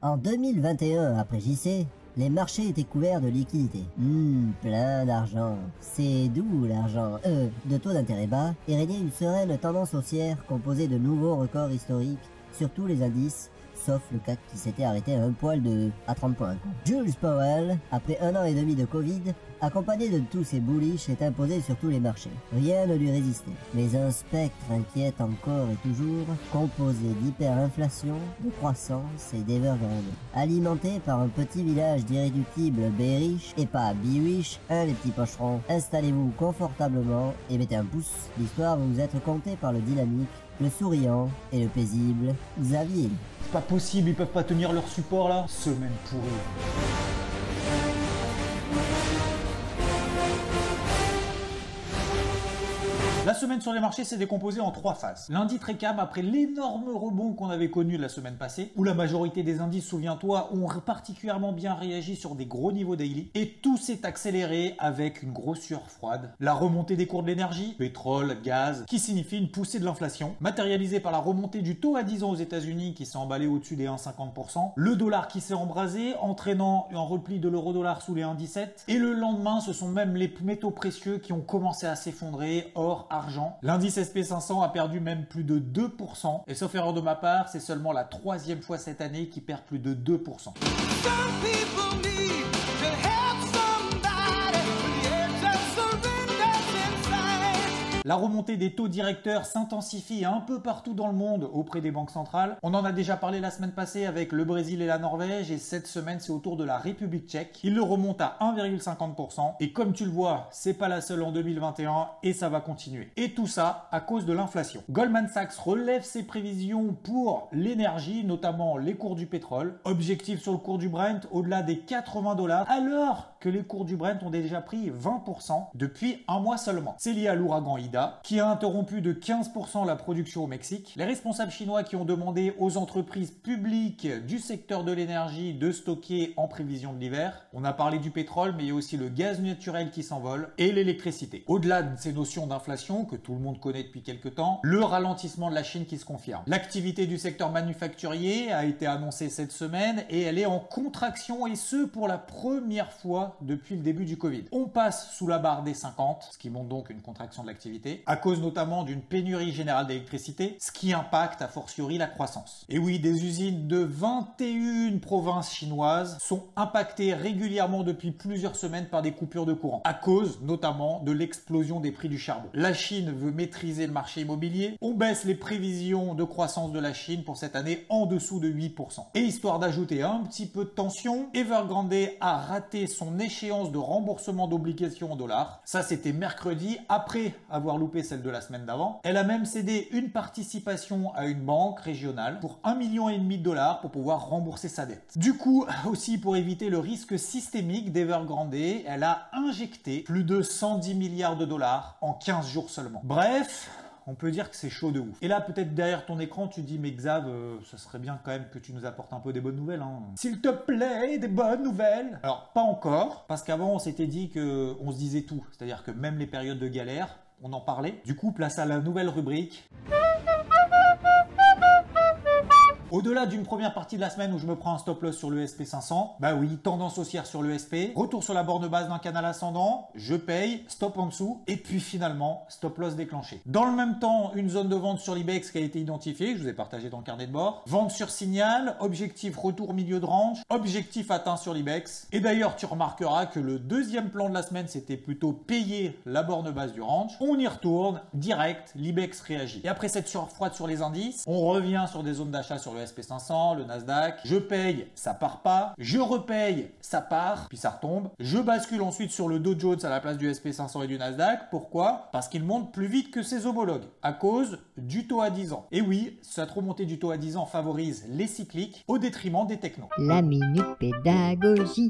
En 2021, après JC, les marchés étaient couverts de liquidités. Plein d'argent. C'est d'où l'argent, de taux d'intérêt bas, et régnait une sereine tendance haussière composée de nouveaux records historiques sur tous les indices, sauf le CAC qui s'était arrêté à un poil à 30 points. Jules Powell, après 1 an et demi de Covid, accompagné de tous ses bullish, est imposé sur tous les marchés. Rien ne lui résistait. Mais un spectre inquiète encore et toujours, composé d'hyperinflation, de croissance et d'Evergrande. Alimenté par un petit village d'irréductibles bearish et pas bearish, les petits pocherons. Installez-vous confortablement et mettez un pouce. L'histoire va vous être contée par le dynamique, le souriant et le paisible Xavier. C'est pas possible, ils peuvent pas tenir leur support là. Semaine pourrie. La semaine sur les marchés s'est décomposée en 3 phases. Lundi très calme après l'énorme rebond qu'on avait connu la semaine passée, où la majorité des indices, souviens-toi, ont particulièrement bien réagi sur des gros niveaux daily, et tout s'est accéléré avec une grosse sueur froide. La remontée des cours de l'énergie, pétrole, gaz, qui signifie une poussée de l'inflation, matérialisée par la remontée du taux à 10 ans aux États-Unis qui s'est emballé au-dessus des 1,50%, le dollar qui s'est embrasé, entraînant un repli de l'euro-dollar sous les 1,17, et le lendemain, ce sont même les métaux précieux qui ont commencé à s'effondrer, or, argent. L'indice SP500 a perdu même plus de 2%, et sauf erreur de ma part, c'est seulement la 3e fois cette année qu'il perd plus de 2%. La remontée des taux directeurs s'intensifie un peu partout dans le monde auprès des banques centrales. On en a déjà parlé la semaine passée avec le Brésil et la Norvège, et cette semaine c'est au tour de la République tchèque. Il le remonte à 1,50%, et comme tu le vois, c'est pas la seule en 2021 et ça va continuer. Et tout ça à cause de l'inflation. Goldman Sachs relève ses prévisions pour l'énergie, notamment les cours du pétrole. Objectif sur le cours du Brent au-delà des 80 $, alors que les cours du Brent ont déjà pris 20% depuis un mois seulement. C'est lié à l'ouragan Ida, qui a interrompu de 15% la production au Mexique. Les responsables chinois qui ont demandé aux entreprises publiques du secteur de l'énergie de stocker en prévision de l'hiver. On a parlé du pétrole, mais il y a aussi le gaz naturel qui s'envole et l'électricité. Au-delà de ces notions d'inflation que tout le monde connaît depuis quelques temps, le ralentissement de la Chine qui se confirme. L'activité du secteur manufacturier a été annoncée cette semaine et elle est en contraction, et ce pour la première fois depuis le début du Covid. On passe sous la barre des 50, ce qui montre donc une contraction de l'activité, à cause notamment d'une pénurie générale d'électricité, ce qui impacte a fortiori la croissance. Et oui, des usines de 21 provinces chinoises sont impactées régulièrement depuis plusieurs semaines par des coupures de courant, à cause notamment de l'explosion des prix du charbon. La Chine veut maîtriser le marché immobilier, on baisse les prévisions de croissance de la Chine pour cette année en dessous de 8%. Et histoire d'ajouter un petit peu de tension, Evergrande a raté son échéance de remboursement d'obligations en dollars. Ça, c'était mercredi, après avoir loupé celle de la semaine d'avant. Elle a même cédé une participation à une banque régionale pour 1,5 million de $ pour pouvoir rembourser sa dette. Du coup, aussi pour éviter le risque systémique d'Evergrande, elle a injecté plus de 110 milliards de dollars en 15 jours seulement. Bref, on peut dire que c'est chaud de ouf. Et là, peut-être derrière ton écran, tu dis, mais Xav, ça serait bien quand même que tu nous apportes un peu des bonnes nouvelles, hein. S'il te plaît, des bonnes nouvelles. Alors, pas encore, parce qu'avant, on s'était dit que on se disait tout. C'est-à-dire que même les périodes de galère, on en parlait. Du coup, place à la nouvelle rubrique. Au-delà d'une première partie de la semaine où je me prends un stop loss sur le SP500, bah oui, tendance haussière sur le SP, retour sur la borne basse d'un canal ascendant, je paye, stop en dessous, et puis finalement, stop loss déclenché. Dans le même temps, une zone de vente sur l'IBEX qui a été identifiée, que je vous ai partagé dans le carnet de bord, vente sur signal, objectif retour milieu de range, objectif atteint sur l'IBEX. Et d'ailleurs, tu remarqueras que le deuxième plan de la semaine, c'était plutôt payer la borne basse du range. On y retourne, direct, l'IBEX réagit. Et après cette sueur froide sur les indices, on revient sur des zones d'achat sur le SP500, le Nasdaq, je paye, ça part pas, je repaye, ça part, puis ça retombe. Je bascule ensuite sur le Dow Jones à la place du SP500 et du Nasdaq. Pourquoi? Parce qu'il monte plus vite que ses homologues, à cause du taux à 10 ans. Et oui, cette remontée du taux à 10 ans favorise les cycliques au détriment des technos. La minute pédagogie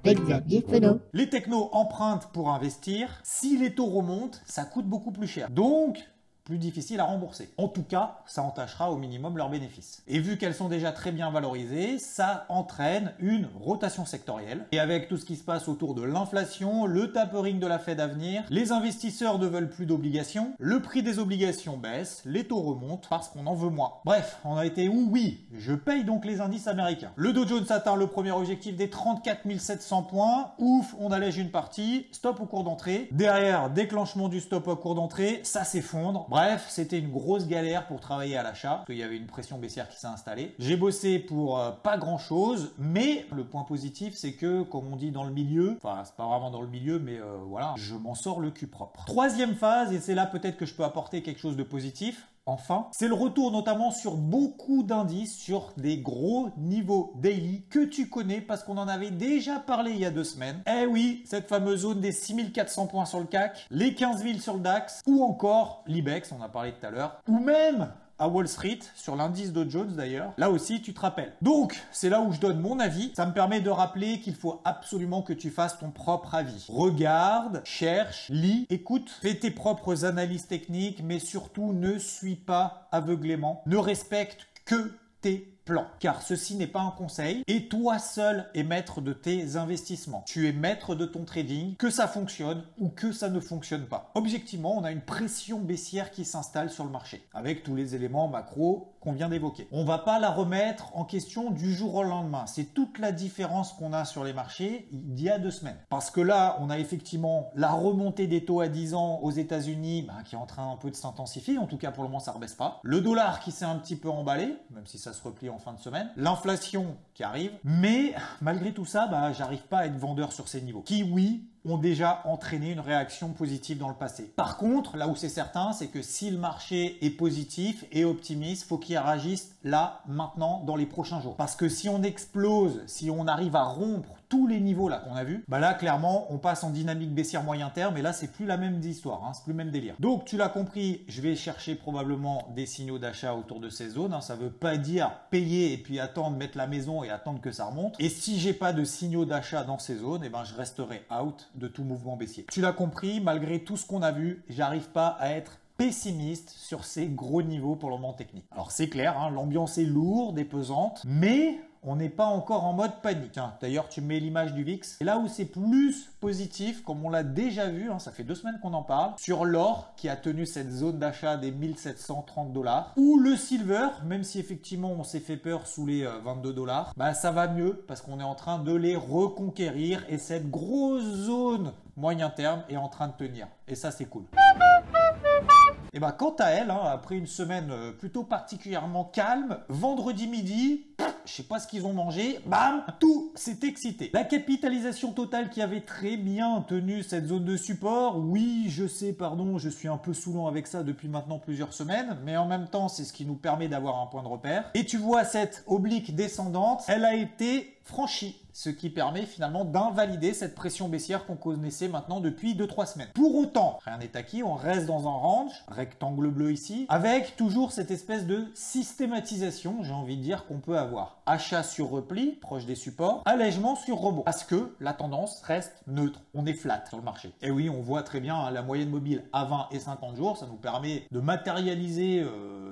avec Xavier Fenot. Les technos empruntent pour investir. Si les taux remontent, ça coûte beaucoup plus cher. Donc, plus difficile à rembourser. En tout cas, ça entachera au minimum leurs bénéfices. Et vu qu'elles sont déjà très bien valorisées, ça entraîne une rotation sectorielle. Et avec tout ce qui se passe autour de l'inflation, le tapering de la Fed à venir, les investisseurs ne veulent plus d'obligations, le prix des obligations baisse, les taux remontent parce qu'on en veut moins. Bref, on a été où? Oui, je paye donc les indices américains. Le Dow Jones atteint le premier objectif des 34 700 points. Ouf, on allège une partie. Stop au cours d'entrée. Derrière, déclenchement du stop au cours d'entrée, ça s'effondre. Bref, c'était une grosse galère pour travailler à l'achat, parce qu'il y avait une pression baissière qui s'est installée. J'ai bossé pour pas grand chose, mais le point positif, c'est que, comme on dit dans le milieu, enfin, c'est pas vraiment dans le milieu, mais voilà, je m'en sors le cul propre. Troisième phase, et c'est là peut-être que je peux apporter quelque chose de positif. Enfin, c'est le retour notamment sur beaucoup d'indices, sur des gros niveaux daily que tu connais parce qu'on en avait déjà parlé il y a 2 semaines. Eh oui, cette fameuse zone des 6400 points sur le CAC, les 15 000 sur le DAX, ou encore l'IBEX, on a parlé tout à l'heure, ou même à Wall Street, sur l'indice Dow Jones d'ailleurs. Là aussi, tu te rappelles. Donc, c'est là où je donne mon avis. Ça me permet de rappeler qu'il faut absolument que tu fasses ton propre avis. Regarde, cherche, lis, écoute, fais tes propres analyses techniques, mais surtout ne suis pas aveuglément. Ne respecte que tes plans, car ceci n'est pas un conseil et toi seul es maître de tes investissements. Tu es maître de ton trading, que ça fonctionne ou que ça ne fonctionne pas. Objectivement, on a une pression baissière qui s'installe sur le marché avec tous les éléments macro qu'on vient d'évoquer. On va pas la remettre en question du jour au lendemain. C'est toute la différence qu'on a sur les marchés il y a 2 semaines. Parce que là, on a effectivement la remontée des taux à 10 ans aux États-Unis qui est en train un peu de s'intensifier. En tout cas, pour le moment, ça ne rebaisse pas. Le dollar qui s'est un petit peu emballé, même si ça se replie en fin de semaine. L'inflation qui arrive. Mais malgré tout ça, j'arrive pas à être vendeur sur ces niveaux. Qui, oui, ont déjà entraîné une réaction positive dans le passé. Par contre, là où c'est certain, c'est que si le marché est positif et optimiste, faut qu'il réagisse là, maintenant, dans les prochains jours. Parce que si on explose, si on arrive à rompre tous les niveaux là qu'on a vus, là clairement on passe en dynamique baissière moyen terme et là c'est plus la même histoire, c'est plus le même délire. Donc tu l'as compris, je vais chercher probablement des signaux d'achat autour de ces zones. Ça veut pas dire payer et puis attendre, mettre la maison et attendre que ça remonte. Et si j'ai pas de signaux d'achat dans ces zones, je resterai out de tout mouvement baissier. Tu l'as compris, malgré tout ce qu'on a vu, j'arrive pas à être pessimiste sur ces gros niveaux pour le moment technique. Alors c'est clair, l'ambiance est lourde et pesante, mais on n'est pas encore en mode panique. D'ailleurs, tu mets l'image du VIX. Et là où c'est plus positif, comme on l'a déjà vu, ça fait 2 semaines qu'on en parle, sur l'or qui a tenu cette zone d'achat des 1730 $, ou le silver, même si effectivement on s'est fait peur sous les 22 $, ça va mieux parce qu'on est en train de les reconquérir et cette grosse zone moyen terme est en train de tenir. Et ça, c'est cool. Et quant à elle, après une semaine plutôt particulièrement calme, vendredi midi, je sais pas ce qu'ils ont mangé, bam, tout s'est excité. La capitalisation totale qui avait très bien tenu cette zone de support, oui, je sais, pardon, je suis un peu saoulant avec ça depuis maintenant plusieurs semaines, mais en même temps, c'est ce qui nous permet d'avoir un point de repère. Et tu vois cette oblique descendante, elle a été franchie, ce qui permet finalement d'invalider cette pression baissière qu'on connaissait maintenant depuis 2-3 semaines. Pour autant, rien n'est acquis, on reste dans un range, rectangle bleu ici, avec toujours cette espèce de systématisation, j'ai envie de dire, qu'on peut avoir. Achat sur repli, proche des supports, allègement sur rebond, parce que la tendance reste neutre, on est flat sur le marché. Et oui, on voit très bien la moyenne mobile à 20 et 50 jours, ça nous permet de matérialiser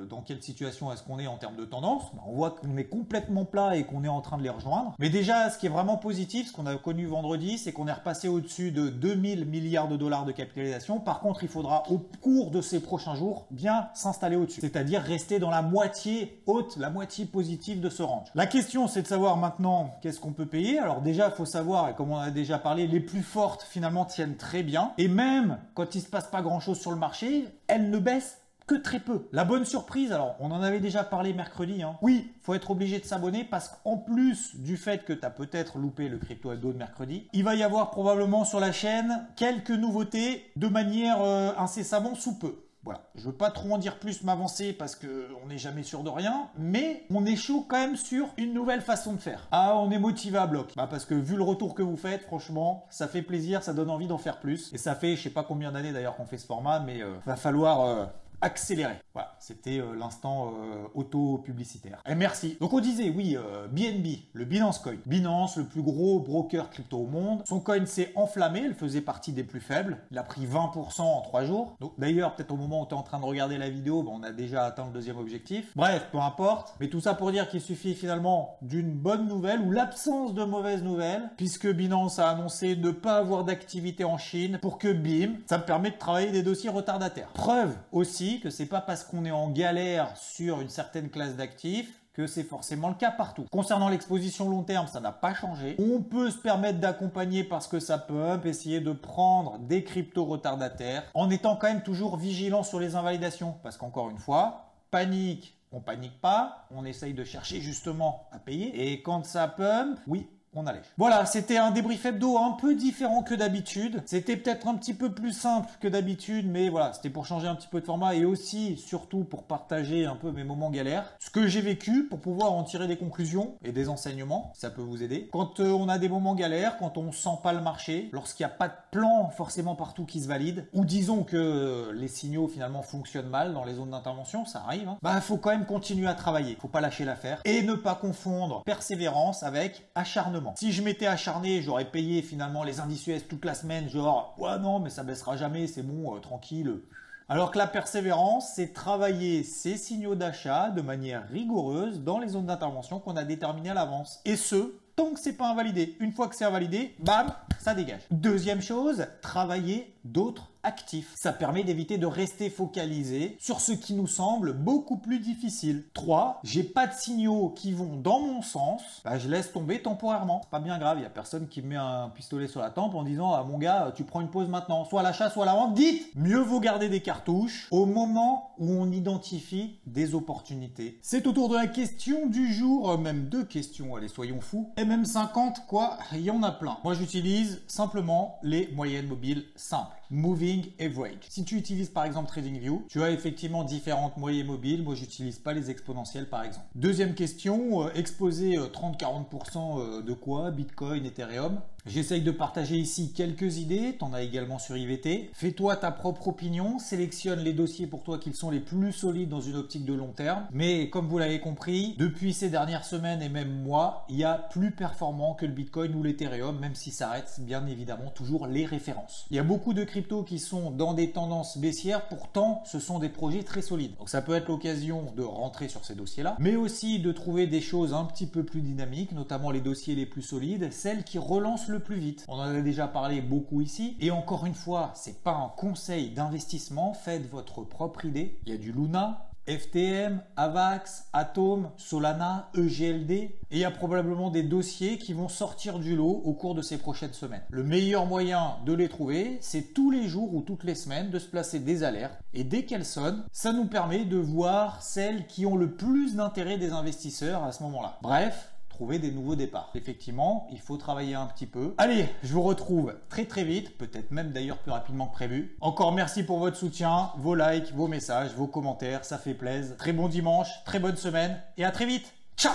dans quelle situation est-ce qu'on est en termes de tendance. On voit qu'on est complètement plat et qu'on est en train de les rejoindre. Mais déjà, ce qui est vraiment positif, ce qu'on a connu vendredi, c'est qu'on est repassé au-dessus de 2000 milliards de dollars de capitalisation. Par contre, il faudra au cours de ces prochains jours bien s'installer au-dessus, c'est-à-dire rester dans la moitié haute, la moitié positive de ce range. La question, c'est de savoir maintenant qu'est-ce qu'on peut payer. Alors déjà, il faut savoir, et comme on a déjà parlé, les plus fortes finalement tiennent très bien. Et même quand il se passe pas grand-chose sur le marché, elles ne baissent que très peu. La bonne surprise, alors on en avait déjà parlé mercredi, oui, faut être obligé de s'abonner parce qu'en plus du fait que tu as peut-être loupé le crypto hebdo de mercredi, il va y avoir probablement sur la chaîne quelques nouveautés de manière incessamment sous peu. Voilà, je veux pas trop en dire plus, m'avancer parce qu'on n'est jamais sûr de rien, mais on est chaud quand même sur une nouvelle façon de faire. Ah, on est motivé à bloc, parce que vu le retour que vous faites, franchement, ça fait plaisir, ça donne envie d'en faire plus, et ça fait je sais pas combien d'années d'ailleurs qu'on fait ce format, mais va falloir accélérer. Voilà, c'était l'instant auto-publicitaire. Et merci. Donc on disait, oui, BNB, le Binance Coin. Binance, le plus gros broker crypto au monde. Son coin s'est enflammé, elle faisait partie des plus faibles. Il a pris 20% en 3 jours. Donc d'ailleurs, peut-être au moment où tu es en train de regarder la vidéo, on a déjà atteint le deuxième objectif. Bref, peu importe. Mais tout ça pour dire qu'il suffit finalement d'une bonne nouvelle ou l'absence de mauvaise nouvelle, puisque Binance a annoncé ne pas avoir d'activité en Chine pour que bim, ça me permet de travailler des dossiers retardataires. Preuve aussi que c'est pas parce qu'on est en galère sur une certaine classe d'actifs que c'est forcément le cas partout. Concernant l'exposition long terme, ça n'a pas changé. On peut se permettre d'accompagner parce que ça peut essayer de prendre des cryptos retardataires en étant quand même toujours vigilant sur les invalidations. Parce qu'encore une fois, panique, on panique pas, on essaye de chercher justement à payer. Et quand ça pump, oui, on allège. Voilà, c'était un débrief hebdo un peu différent que d'habitude. C'était peut-être un petit peu plus simple que d'habitude, mais voilà, c'était pour changer un petit peu de format et aussi, surtout, pour partager un peu mes moments galères. Ce que j'ai vécu pour pouvoir en tirer des conclusions et des enseignements, ça peut vous aider. Quand on a des moments galères, quand on sent pas le marché, lorsqu'il n'y a pas de plan forcément partout qui se valide, ou disons que les signaux finalement fonctionnent mal dans les zones d'intervention, ça arrive, hein, bah faut quand même continuer à travailler, faut pas lâcher l'affaire et ne pas confondre persévérance avec acharnement. Si je m'étais acharné, j'aurais payé finalement les indices US toute la semaine, genre ouais non mais ça baissera jamais, c'est bon, tranquille. Alors que la persévérance, c'est travailler ces signaux d'achat de manière rigoureuse dans les zones d'intervention qu'on a déterminées à l'avance. Et ce, tant que c'est pas invalidé. Une fois que c'est invalidé, bam, ça dégage. Deuxième chose, travailler d'autres actifs. Ça permet d'éviter de rester focalisé sur ce qui nous semble beaucoup plus difficile. 3. J'ai pas de signaux qui vont dans mon sens, bah, je laisse tomber temporairement. C'est pas bien grave, il y a personne qui me met un pistolet sur la tempe en disant ah mon gars, tu prends une pause maintenant, soit à l'achat, soit à la vente. Dites, mieux vaut garder des cartouches au moment où on identifie des opportunités. C'est autour de la question du jour, même 2 questions, allez soyons fous. MM50 quoi, il y en a plein. Moi j'utilise simplement les moyennes mobiles simples. Moving Average. Si tu utilises par exemple TradingView, tu as effectivement différentes moyennes mobiles. Moi, j'utilise pas les exponentielles par exemple. Deuxième question, exposer 30-40% de quoi? Bitcoin, Ethereum. J'essaye de partager ici quelques idées, t'en as également sur IVT. Fais-toi ta propre opinion, sélectionne les dossiers pour toi qui sont les plus solides dans une optique de long terme. Mais comme vous l'avez compris, depuis ces dernières semaines et même mois, il y a plus performant que le Bitcoin ou l'Ethereum, même si ça reste bien évidemment toujours les références. Il y a beaucoup de cryptos qui sont dans des tendances baissières, pourtant ce sont des projets très solides. Donc ça peut être l'occasion de rentrer sur ces dossiers-là, mais aussi de trouver des choses un petit peu plus dynamiques, notamment les dossiers les plus solides, celles qui relancent le plus vite. On en a déjà parlé beaucoup ici, et encore une fois, c'est pas un conseil d'investissement, faites votre propre idée. Il y a du Luna, FTM, AVAX, Atom, Solana, EGLD, et il y a probablement des dossiers qui vont sortir du lot au cours de ces prochaines semaines. Le meilleur moyen de les trouver, c'est tous les jours ou toutes les semaines de se placer des alertes, et dès qu'elles sonnent, ça nous permet de voir celles qui ont le plus d'intérêt des investisseurs à ce moment-là. Bref, trouver des nouveaux départs. Effectivement, il faut travailler un petit peu. Allez, je vous retrouve très très vite, peut-être même d'ailleurs plus rapidement que prévu. Encore merci pour votre soutien, vos likes, vos messages, vos commentaires, ça fait plaisir. Très bon dimanche, très bonne semaine et à très vite. Ciao!